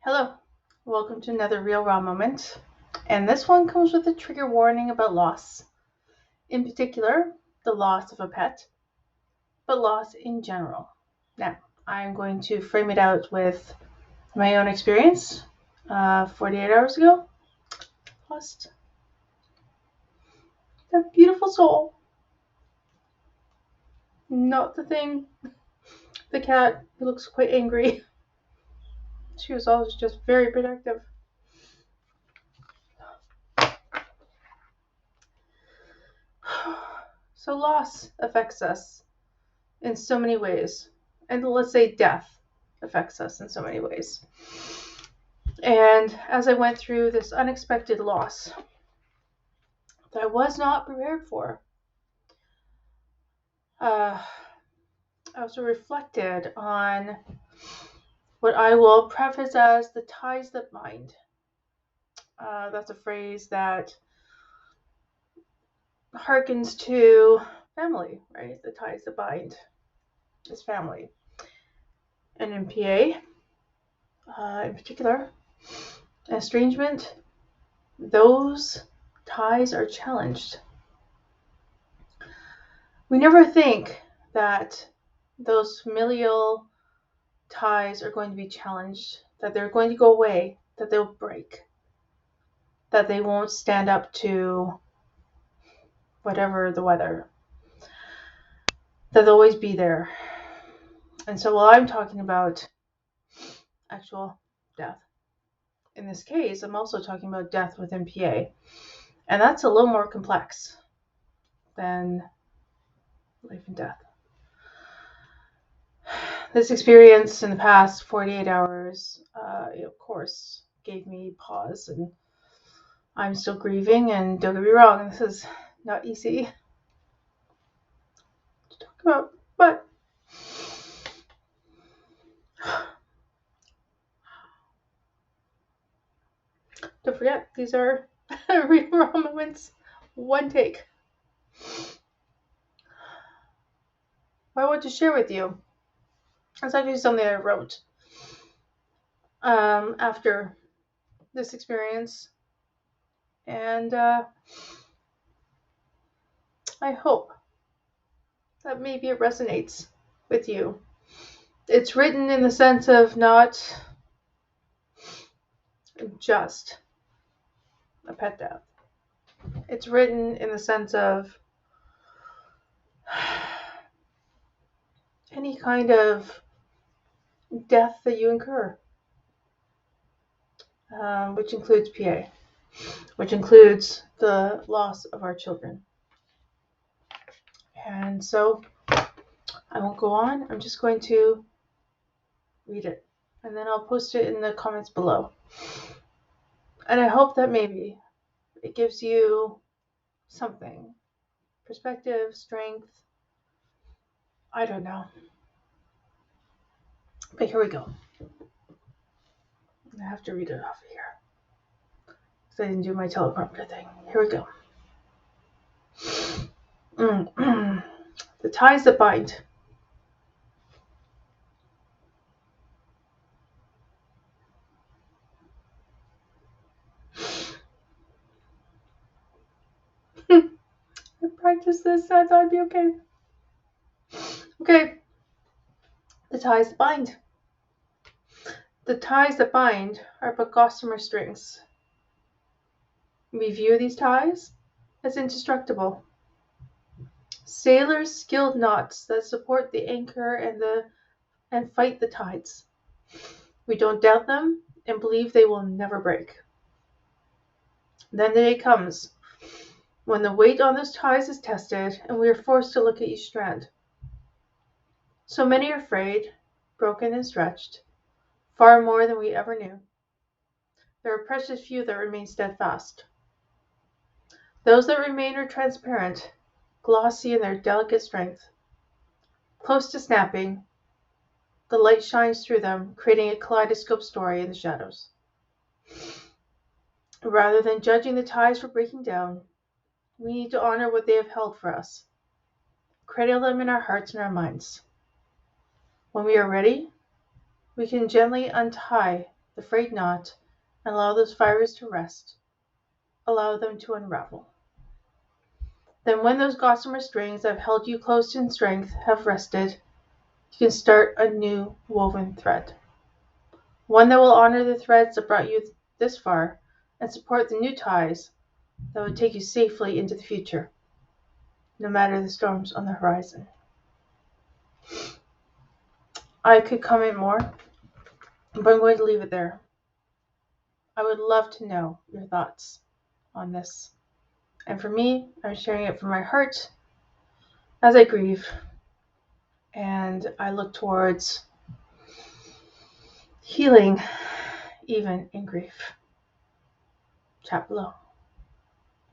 Hello, welcome to another Real Raw Moment. And this one comes with a trigger warning about loss. In particular, the loss of a pet, but loss in general. Now, I'm going to frame it out with my own experience. 48 hours ago, lost a beautiful soul. Not the thing, the cat who looks quite angry. She was always just very protective. So loss affects us in so many ways. And let's say death affects us in so many ways. And as I went through this unexpected loss that I was not prepared for, I also reflected on what I will preface as the ties that bind. That's a phrase that harkens to family, right? The ties that bind is family. And in PA, in particular, estrangement, those ties are challenged. We never think that those familial ties are going to be challenged, that they're going to go away, that they'll break, that they won't stand up to whatever the weather, that they'll always be there. And so while I'm talking about actual death, in this case, I'm also talking about death within PA. And that's a little more complex than life and death. This experience in the past 48 hours, of course, gave me pause, and I'm still grieving, and don't get me wrong, this is not easy to talk about, but don't forget, these are real raw moments, one take. What I want to share with you is actually something I wrote after this experience, and I hope that maybe it resonates with you. It's written in the sense of not just a pet death. It's written in the sense of any kind of death that you incur, which includes PA, which includes the loss of our children. And so I won't go on. I'm just going to read it, and then I'll post it in the comments below. And I hope that maybe it gives you something, perspective, strength, I don't know. But here we go. I have to read it off of here because I didn't do my teleprompter thing. Here we go. The ties that bind. I practiced this, I thought it'd be okay. Okay. The ties that bind. The ties that bind are but gossamer strings. We view these ties as indestructible. Sailors' skilled knots that support the anchor and fight the tides. We don't doubt them and believe they will never break. Then the day comes when the weight on those ties is tested and we are forced to look at each strand. So many are frayed, broken, and stretched, far more than we ever knew. There are precious few that remain steadfast. Those that remain are transparent, glossy in their delicate strength. Close to snapping, the light shines through them, creating a kaleidoscope story in the shadows. Rather than judging the ties for breaking down, we need to honor what they have held for us, cradle them in our hearts and our minds. When we are ready, we can gently untie afraid not, and allow those fibers to rest. Allow them to unravel. Then when those gossamer strings that have held you close in strength have rested, you can start a new woven thread. One that will honor the threads that brought you this far and support the new ties that would take you safely into the future, no matter the storms on the horizon. I could comment more, but I'm going to leave it there. I would love to know your thoughts on this. And for me, I'm sharing it from my heart as I grieve and I look towards healing even in grief. Chat below.